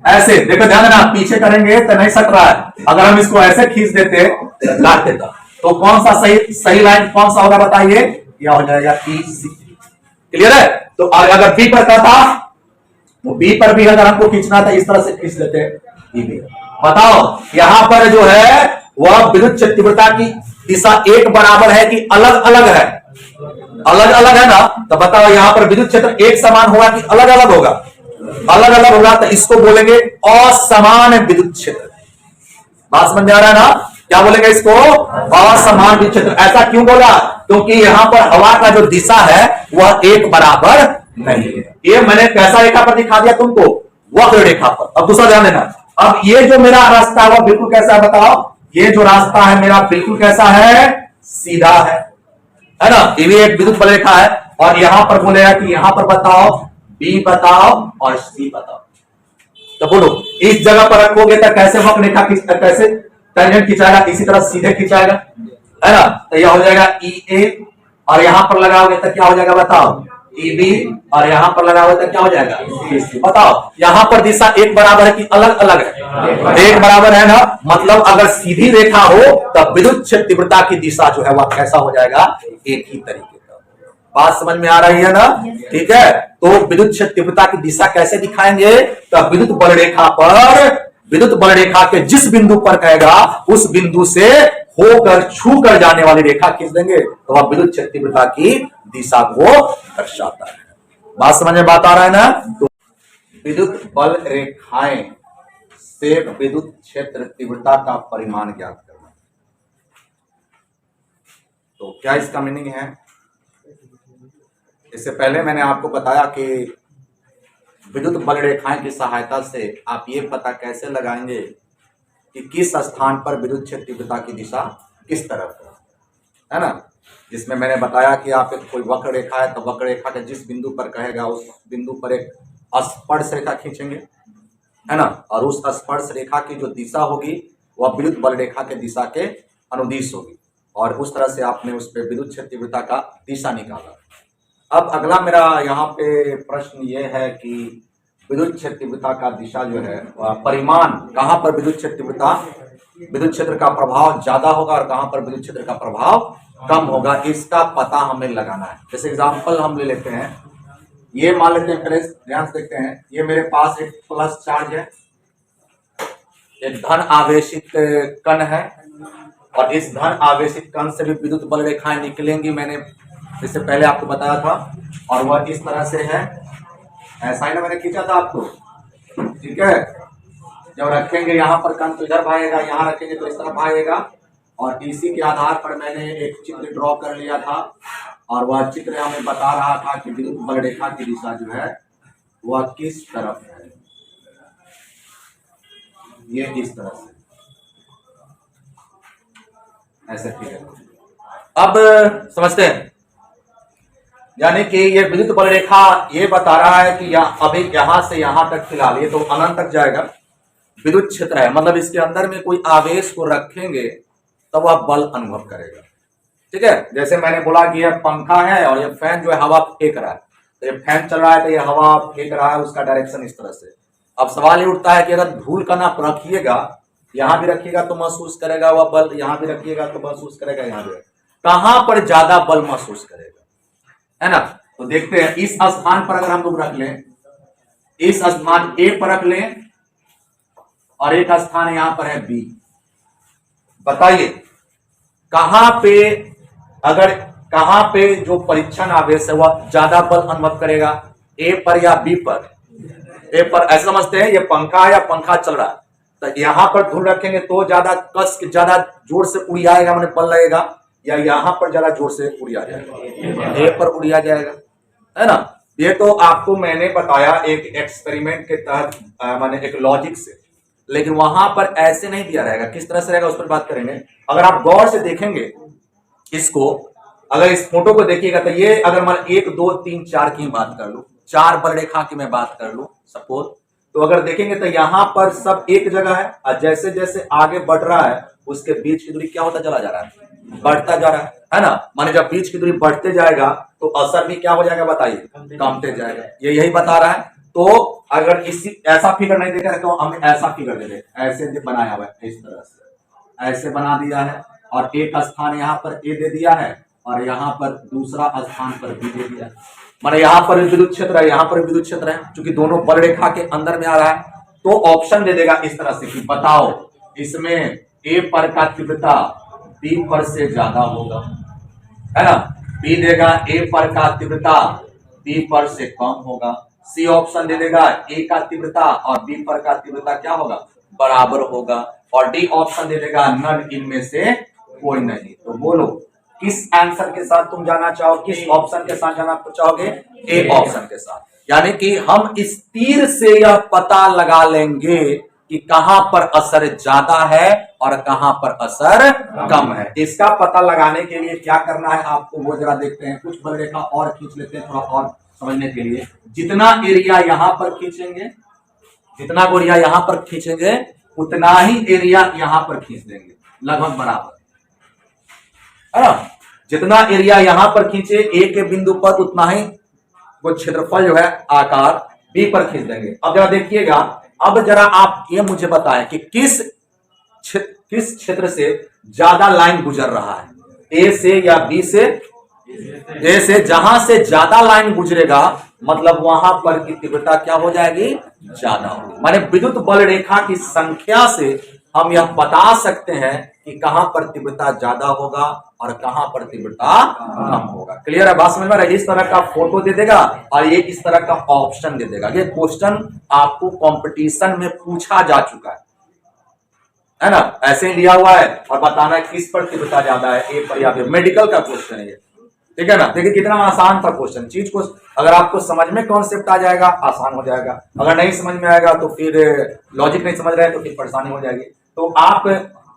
ऐसे। देखो ध्यान देना, पीछे करेंगे तो नहीं सट रहा है, अगर हम इसको ऐसे खींच देते काट देता तो कौन सा सही लाइन कौन सा होगा बताइए? यह हो जाएगा ई सी। क्लियर है? तो अगर बी पर था तो बी पर भी अगर हमको खींचना था इस तरह से खींच लेते हैं। बताओ यहां पर जो है वह विद्युत क्षेत्र तीव्रता की दिशा एक बराबर है कि अलग अलग है? अलग अलग है ना। तो बताओ यहां पर विद्युत क्षेत्र एक समान होगा कि अलग अलग होगा? अलग अलग होगा। तो इसको बोलेंगे असमान विद्युत क्षेत्र। बात समझ में आ रहा है ना? क्या बोलेंगे इसको? असमान विद्युत क्षेत्र। ऐसा क्यों बोला? क्योंकि यहां पर हवा का जो दिशा है वह एक बराबर नहीं है। ये मैंने कैसा रेखा पर दिखा दिया तुमको? वक्र रेखा पर। अब दूसरा ध्यान देना, अब ये जो मेरा रास्ता है वह बिल्कुल कैसा है बताओ? ये जो रास्ता है मेरा बिल्कुल कैसा है? सीधा है ना। ये भी एक विद्युत बल रेखा है। और यहां पर बोलेगा कि यहां पर बताओ बी बताओ और सी बताओ। तो बोलो इस जगह पर रखोगे तो कैसे वक्र रेखा कैसे टेंजेंट खिंचाएगा? इसी तरह सीधे खिंचाएगा, है ना। तो यह हो जाएगा ई ए, और यहां पर लगाओगे तो क्या हो जाएगा बताओ? ई बी, और यहां पर लगाओगे तो क्या हो जाएगा? ई सी। बताओ यहां पर दिशा एक बराबर है कि अलग अलग है? एक बराबर है ना। मतलब अगर सीधी रेखा हो तब विद्युत क्षेत्र तीव्रता की दिशा जो है वह कैसा हो जाएगा? एक ही तरीके का। बात समझ में आ रही है ना? ठीक है। तो विद्युत क्षेत्र तीव्रता की दिशा कैसे दिखाएंगे? तो विद्युत बल रेखा पर, विद्युत बल रेखा के जिस बिंदु पर कहेगा उस बिंदु से होकर छू कर जाने वाली रेखा खींच देंगे तो वह विद्युत क्षेत्र तीव्रता की दिशा को दर्शाता है। बात समझ में बात आ रहा है ना? तो विद्युत बल रेखाएं से विद्युत क्षेत्र तीव्रता का परिमाण ज्ञात करना। तो क्या इसका मीनिंग है? इससे पहले मैंने आपको बताया कि विद्युत बल रेखाएं की सहायता से आप ये पता कैसे लगाएंगे कि किस स्थान पर विद्युत क्षेत्र तीव्रता की दिशा किस तरफ है ना? जिसमें मैंने बताया कि आप एक कोई वक्र रेखा है तो वक्र रेखा के जिस बिंदु पर कहेगा उस बिंदु पर एक स्पर्श रेखा खींचेंगे, है ना? और उस स्पर्श रेखा की जो दिशा होगी वह विद्युत बल रेखा के दिशा के अनुदिश होगी और उस तरह से आपने उस पर विद्युत क्षेत्र तीव्रता का दिशा निकाला। अब अगला मेरा यहाँ पे प्रश्न ये है कि विद्युत क्षेत्र तीव्रता का दिशा जो है परिमाण, कहाँ पर विद्युत क्षेत्र तीव्रता, विद्युत क्षेत्र का प्रभाव ज्यादा होगा और कहाँ पर विद्युत क्षेत्र का प्रभाव कम होगा, इसका पता हमें लगाना है। जैसे एग्जांपल हम ले लेते हैं, ये मान लेते हैं, पहले ध्यान से देखते हैं, ये मेरे पास एक प्लस चार्ज है, एक धन आवेशित कण है और इस धन आवेशित कण से भी विद्युत बल रेखाएं निकलेंगी। मैंने इससे पहले आपको बताया था और वह इस तरह से है, ऐसा ही ना मैंने खींचा था आपको, ठीक है? जब रखेंगे यहाँ पर कण तो इधर भागेगा, यहाँ रखेंगे तो इस तरफ भागेगा और इसी के आधार पर मैंने एक चित्र ड्रॉ कर लिया था और वह चित्र हमें बता रहा था कि विद्युत बल रेखा की दिशा जो है वह किस तरफ है। ये इस तरह से ऐसे फिगर। अब समझते हैं, यानी कि ये विद्युत बल रेखा ये बता रहा है कि अभी यहां से यहां तक फिलहाल ये तो अनंत तक जाएगा, विद्युत क्षेत्र है, मतलब इसके अंदर में कोई आवेश को रखेंगे तब वह बल अनुभव करेगा। ठीक है, जैसे मैंने बोला कि यह पंखा है और ये फैन जो है हवा फेंक रहा है, तो ये फैन चल रहा है तो ये हवा फेंक रहा है, उसका डायरेक्शन इस तरह से। अब सवाल ये उठता है कि अगर धूल कण आप रखिएगा, यहां भी रखिएगा तो महसूस करेगा वह बल, यहां भी रखिएगा तो महसूस करेगा, यहां भी, कहां पर ज्यादा बल महसूस करेगा, है ना? तो देखते हैं, इस स्थान पर अगर हम लोग रख लें, इस स्थान ए पर रख लें और एक स्थान यहां पर है बी, बताइए कहां पे, अगर कहां पे जो परीक्षण आवेश है वह ज्यादा बल अनुभव करेगा, ए पर या बी पर? ए पर। ऐसा समझते हैं ये पंखा है या पंखा चल रहा है, तो यहां पर धूल रखेंगे तो ज्यादा कस के ज्यादा जोर से उड़ी आएगा, मैंने बल लगेगा, या यहां पर ज्यादा जोर से उड़िया जाएगा, ए पर उड़िया जाएगा, है ना? ये तो आपको मैंने बताया एक एक्सपेरिमेंट के तहत, माने एक लॉजिक से, लेकिन वहां पर ऐसे नहीं दिया रहेगा। किस तरह से रहेगा उस पर बात करेंगे। अगर आप गौर से देखेंगे इसको, अगर इस फोटो को देखिएगा तो ये अगर मान 1 2 3 4 की बात कर लूं, 4 बल रेखा की मैं बात कर लूं सपोज, तो अगर देखेंगे तो यहां पर सब एक जगह है और जैसे जैसे आगे बढ़ रहा है उसके बीच की दूरी क्या होता चला जा रहा है, बढ़ता जा रहा है ना? माने जब बीच की दूरी बढ़ते जाएगा तो असर भी क्या हो जाएगा, बताइए, कमते जाएगा। ये यही बता रहा है। तो अगर इसी ऐसा फिगर नहीं देखा तो हम ऐसा फिगर दे दे, ऐसे बनाया हुआ है, इस तरह से ऐसे बना दिया है और एक स्थान यहाँ पर ए दे दिया है और यहाँ पर दूसरा स्थान पर बी दे दिया है। माने यहाँ पर विद्युत क्षेत्र है, यहाँ पर विद्युत क्षेत्र है, क्योंकि दोनों बल रेखा के अंदर में आ रहा है, तो ऑप्शन दे देगा इस तरह से कि बताओ इसमें ए पर का तीव्रता बी पर से ज्यादा होगा, है ना? बी देगा ए पर का तीव्रता बी पर से कम होगा, सी ऑप्शन दे देगा ए का तीव्रता और बी पर का तीव्रता क्या होगा, बराबर होगा, और डी ऑप्शन दे देगा नन इनमें से कोई नहीं। तो बोलो किस आंसर के साथ तुम जाना चाहो, किस ऑप्शन के साथ जाना चाहोगे? ए ऑप्शन के साथ। यानी कि हम इस तीर से यह पता लगा लेंगे कि कहां पर असर ज्यादा है और कहां पर असर कम है। इसका पता लगाने के लिए क्या करना है आपको, वो जरा देखते हैं। कुछ बल रेखा और खींच लेते हैं थोड़ा और समझने के लिए। जितना एरिया यहां पर खींचेंगे, जितना एरिया यहां पर खींचेंगे उतना ही एरिया यहां पर खींच देंगे, लगभग बराबर, है ना? जितना एरिया यहां पर खींचे ए के बिंदु पर उतना ही वो क्षेत्रफल जो है आकार बी पर खींच देंगे। अब जरा देखिएगा, अब जरा आप ये मुझे बताएं कि किस क्षेत्र से ज्यादा लाइन गुजर रहा है, ए से या बी से? ए से। जहां से ज्यादा लाइन गुजरेगा मतलब वहां पर की तीव्रता क्या हो जाएगी, ज्यादा होगी। माने विद्युत बल रेखा की संख्या से हम यह बता सकते हैं कि कहां पर तीव्रता ज्यादा होगा और कहां पर तीव्रता कम होगा। क्लियर है, बात समझ में आ रहा है? इस तरह का फोटो दे देगा और ये इस तरह का ऑप्शन दे देगा। ये क्वेश्चन आपको कंपटीशन में पूछा जा चुका है ना, ऐसे ही लिया हुआ है और बताना है किस पर तीव्रता ज्यादा है, ए पर या बी। मेडिकल का क्वेश्चन है ये, ठीक है ना। देखिए कितना आसान था क्वेश्चन। चीज को अगर आपको समझ में कॉन्सेप्ट आ जाएगा आसान हो जाएगा, अगर नहीं समझ में आएगा तो फिर लॉजिक नहीं समझ रहे हैं तो फिर परेशानी हो जाएगी। तो आप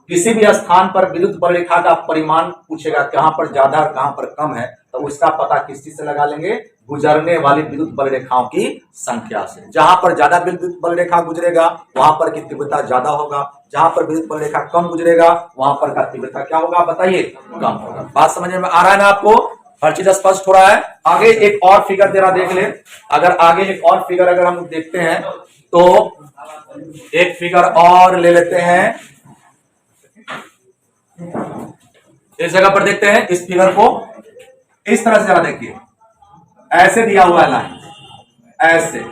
किसी भी स्थान पर विद्युत बल रेखा का परिमाण पूछेगा कहां पर ज्यादा और कहां पर कम है, तो उसका पता किस चीज से लगा लेंगे? गुजरने वाली विद्युत बल रेखाओं की संख्या से। जहां पर ज्यादा विद्युत बल रेखा गुजरेगा वहां पर की तीव्रता ज्यादा होगा, जहां पर विद्युत बल रेखा कम गुजरेगा वहां पर का तीव्रता क्या होगा बताइए? कम होगा। बात समझ में आ रहा है ना आपको? हर चीज स्पष्ट हो रहा है? आगे एक और फिगर जरा देख ले। अगर आगे एक और फिगर अगर हम देखते हैं तो एक फिगर और ले लेते हैं, इस जगह पर देखते हैं इस फिगर को। इस तरह से जरा देखिए, ऐसे दिया हुआ है लाइन, ऐसे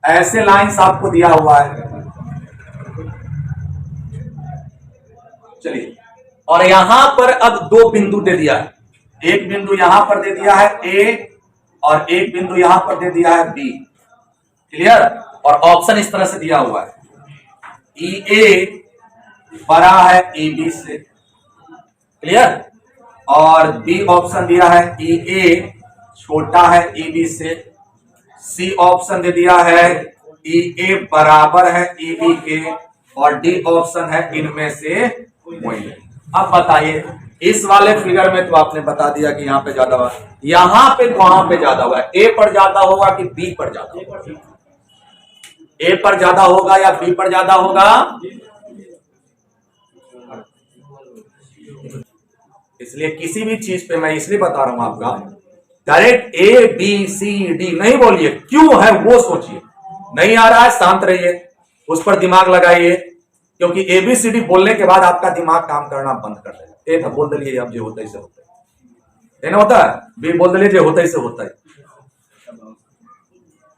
ऐसे लाइंस आपको दिया हुआ है। चलिए, और यहां पर अब दो बिंदु दे दिया है। एक बिंदु यहां पर दे दिया है ए और एक बिंदु यहां पर दे दिया है बी। क्लियर? और ऑप्शन इस तरह से दिया हुआ है, ई ए बड़ा है ई बी से। क्लियर? और बी ऑप्शन दिया है ई ए छोटा है ई बी से। सी ऑप्शन दे दिया है ई ए बराबर है ई बी के। और डी ऑप्शन है इनमें से कोई नहीं। अब बताइए, इस वाले फिगर में तो आपने बता दिया कि यहां पे ज्यादा हुआ, यहां पे वहां पे ज्यादा हुआ है। ए पर ज्यादा होगा कि बी पर ज्यादा होगा? ए पर ज्यादा होगा या बी पर ज्यादा होगा? इसलिए किसी भी चीज पे मैं इसलिए बता रहा हूं आपका, direct A B C D नहीं बोलिए, क्यों है वो सोचिए। नहीं आ रहा है शांत रहिए, उस पर दिमाग लगाइए, क्योंकि एबीसीडी बोलने के बाद आपका दिमाग काम करना बंद कर देगा। ए बोल दिलिए अब जो होता है से होता है, ना होता है, बी बोल दिलिए जो होता है से होता है।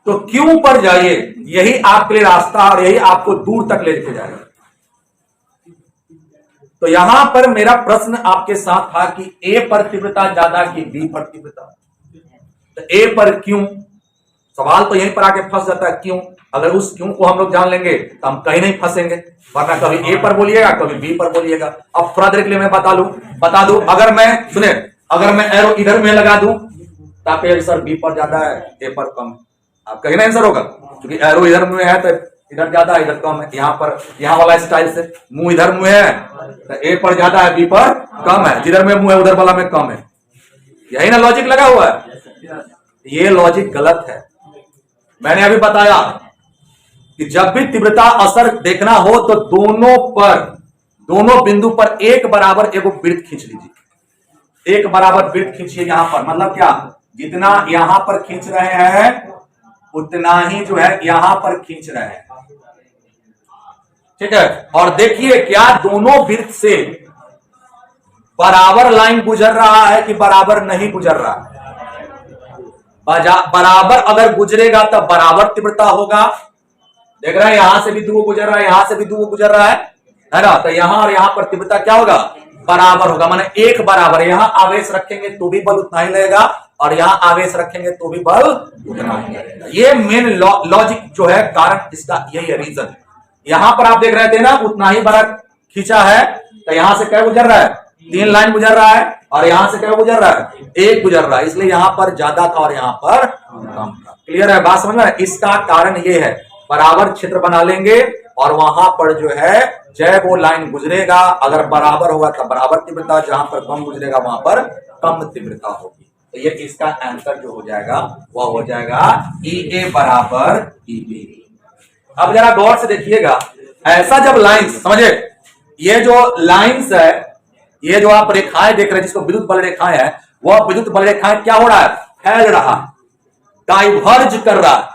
तो क्यों पर जाइए, यही आपके लिए रास्ता और यही आपको दूर तक लेके जाएगा। तो यहां पर मेरा प्रश्न आपके साथ था कि ए पर तीव्रता ज्यादा कि बी पर तीव्रता? तो ए पर क्यों? सवाल तो यहीं पर आके फंस जाता है, क्यों? अगर उस क्यों को हम लोग जान लेंगे तो हम कहीं नहीं फंसेंगे, वरना कभी ए पर बोलिएगा कभी बी पर बोलिएगा। अब थोड़ा देर के लिए मैं बता दूं, अगर मैं सुने, अगर मैं एरो इधर में लगा दूं ताकि आंसर बी पर ज्यादा है ए पर कम, आप कहीं ना आंसर होगा, क्योंकि एरो इधर में है तो इधर ज्यादा इधर कम है। यहाँ पर यहाँ वाला स्टाइल से मुंह इधर मुंह है तो ए पर ज्यादा है बी पर कम है, जिधर में मुंह है उधर वाला में कम है। यही ना लॉजिक लगा हुआ है। ये लॉजिक गलत है। मैंने अभी बताया कि जब भी तीव्रता असर देखना हो तो दोनों बिंदु पर एक बराबर एक वृत्त खींच लीजिए, एक बराबर वृत्त खींचिए। यहां पर मतलब क्या, जितना यहां पर खींच रहे हैं उतना ही जो है यहां पर खींच रहे हैं, ठीक है। और देखिए क्या दोनों वृत्त से बराबर लाइन गुजर रहा है कि बराबर नहीं गुजर रहा है? बराबर अगर गुजरेगा तब बराबर तीव्रता होगा। देख रहे हैं यहां से भी दो गुजर रहा है, यहां से भी दो गुजर रहा है ना। तो यहां और यहां पर तीव्रता क्या होगा? बराबर होगा, माने एक बराबर। यहां आवेश रखेंगे तो भी बल उतना ही लगेगा और यहां आवेश रखेंगे तो भी बल उतना ही लगेगा। ये मेन लॉजिक जो है, कारण इसका यही है, रीजन। यहां पर आप देख रहे थे ना, उतना ही बड़ा खींचा है तो यहां से क्या गुजर रहा है? 3 लाइन गुजर रहा है और यहां से क्या गुजर रहा है? 1 गुजर रहा है, इसलिए यहां पर ज्यादा था और यहां पर कम था। क्लियर है, बात समझ में? इसका कारण ये है, बराबर क्षेत्र बना लेंगे और वहां पर जो है जय वो लाइन गुजरेगा, अगर बराबर होगा तब बराबर तीव्रता, जहां पर कम गुजरेगा वहां पर कम तीव्रता होगी। तो ये इसका आंसर जो हो जाएगा वह हो जाएगा ई ए बराबर ई बी। अब जरा गौर से देखिएगा, ऐसा जब लाइंस, समझे, ये जो लाइंस है, ये जो आप रेखाएं देख रहे हैं जिसको विद्युत बल रेखाएं है, वह विद्युत बल रेखाएं क्या हो रहा है? फैल रहा, डाइवर्ज कर रहा है।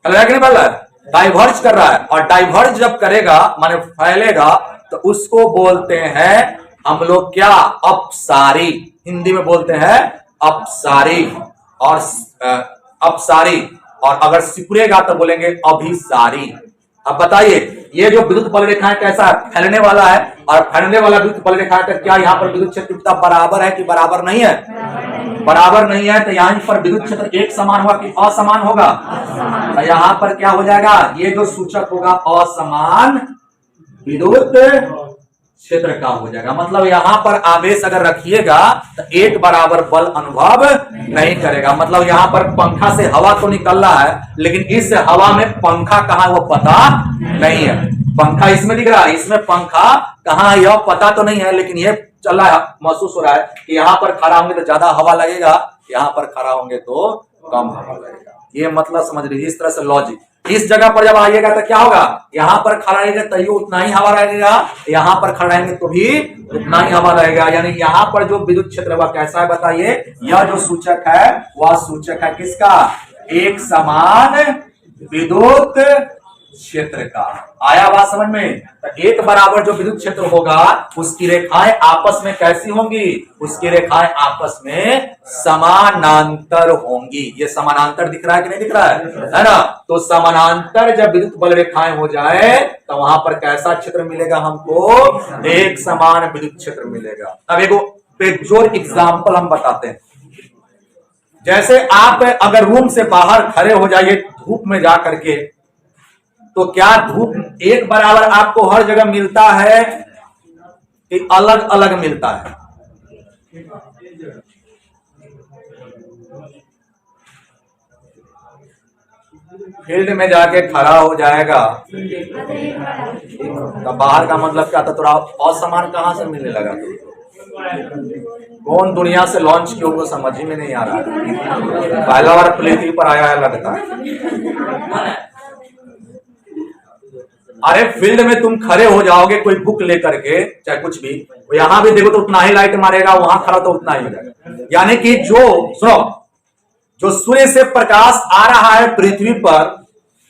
नहीं बोल रहा है, डाइवर्ज कर रहा है। और डाइवर्ज जब करेगा माने फैलेगा तो उसको बोलते हैं हम लोग क्या? अपसारी। हिंदी में बोलते हैं अपसारी। और अपसारी, और अगर सिकुड़ेगा तो बोलेंगे अभिसारी। अब बताइए ये जो विद्युत बल रेखा है कैसा है, फैलने वाला है, और फैलने वाला विद्युत बल रेखा है, क्या यहाँ पर विद्युत क्षेत्र कितना बराबर है कि बराबर नहीं है? बराबर नहीं है, तो यहाँ पर विद्युत क्षेत्र एक समान होगा कि असमान होगा? तो यहाँ पर क्या हो जाएगा, ये जो सूचक होगा असमान विद्युत क्षेत्र का हो जाएगा। मतलब यहाँ पर आवेश अगर रखिएगा तो एक बराबर बल अनुभव नहीं करेगा। मतलब यहाँ पर पंखा से हवा तो निकल रहा है, लेकिन इस हवा में पंखा कहाँ है वो पता नहीं है। पंखा इसमें दिख रहा है, इसमें पंखा कहाँ है यह पता तो नहीं है, लेकिन ये चल रहा है, महसूस हो रहा है कि यहाँ पर खड़ा होंगे तो ज्यादा हवा लगेगा, यहाँ पर खड़ा होंगे तो कम हवा लगेगा। ये मतलब समझ लीजिए, इस तरह से लॉजिक। इस जगह पर जब आइएगा तो क्या होगा, यहाँ पर खड़ा रहेगा तो उतना ही हवा लगेगा, यहाँ पर खड़ा रहेंगे तो भी उतना ही हवा लगेगा। यानी यहाँ पर जो विद्युत क्षेत्र वह कैसा है बताइए, यह जो सूचक है वह सूचक है किसका, एक समान विद्युत क्षेत्र का। आया बात समझ में? तो एक बराबर जो विद्युत क्षेत्र होगा उसकी रेखाएं आपस में कैसी होंगी, उसकी रेखाएं आपस में समानांतर होंगी। ये समानांतर दिख रहा है कि नहीं दिख रहा है ना? तो समानांतर जब विद्युत बल रेखाएं हो जाए तो वहां पर कैसा क्षेत्र मिलेगा हमको, एक समान विद्युत क्षेत्र मिलेगा। अब एक बेजोड़ एग्जाम्पल हम बताते हैं। जैसे आप अगर रूम से बाहर खड़े हो जाइए धूप में जा करके, तो क्या धूप एक बराबर आपको हर जगह मिलता है कि अलग अलग मिलता है? फील्ड में जाके खड़ा हो जाएगा तो बाहर का मतलब क्या था, थोड़ा असमान कहां से मिलने लगा? कौन दुनिया से लॉन्च किया वो समझ ही में नहीं आ रहा है। पहला बार पृथ्वी पर आया है लगता है। अरे फील्ड में तुम खड़े हो जाओगे कोई बुक लेकर के, चाहे कुछ भी, यहां भी देखो तो उतना ही लाइट मारेगा, वहां खड़ा तो उतना ही हो जाएगा। यानी कि जो सुनो, जो सूर्य से प्रकाश आ रहा है पृथ्वी पर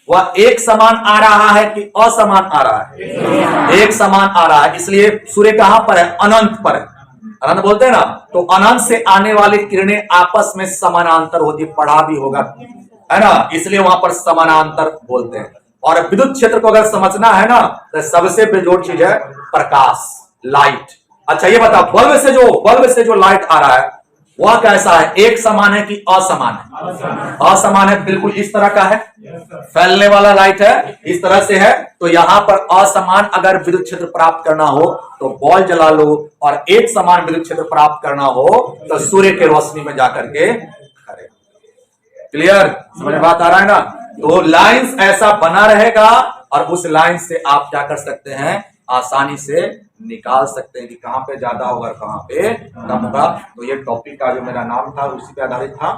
वह एक समान आ रहा है कि असमान आ रहा है? एक समान आ रहा है। इसलिए सूर्य कहां पर है, अनंत पर है। अनंत बोलते हैं ना, तो अनंत से आने वाली किरणें आपस में समानांतर होती, पढ़ा भी होगा है ना, इसलिए वहां पर समानांतर बोलते हैं। और विद्युत क्षेत्र को अगर समझना है ना तो सबसे बेजोड़ चीज है प्रकाश, लाइट। अच्छा ये बता, बल्ब से जो लाइट आ रहा है वह कैसा है, एक समान है कि असमान है? असमान है, बिल्कुल इस तरह का है, फैलने वाला लाइट है, इस तरह से है। तो यहां पर असमान अगर विद्युत क्षेत्र प्राप्त करना हो तो बॉल जला लो, और एक समान विद्युत क्षेत्र प्राप्त करना हो तो सूर्य के रोशनी में जाकर के खड़े। क्लियर, समझ बात आ रहा है ना? तो लाइंस ऐसा बना रहेगा, और उस लाइन से आप क्या कर सकते हैं, आसानी से निकाल सकते हैं कि कहां पे ज्यादा होगा, कहां पे कम होगा। तो ये टॉपिक का जो मेरा नाम था उसी पे आधारित था।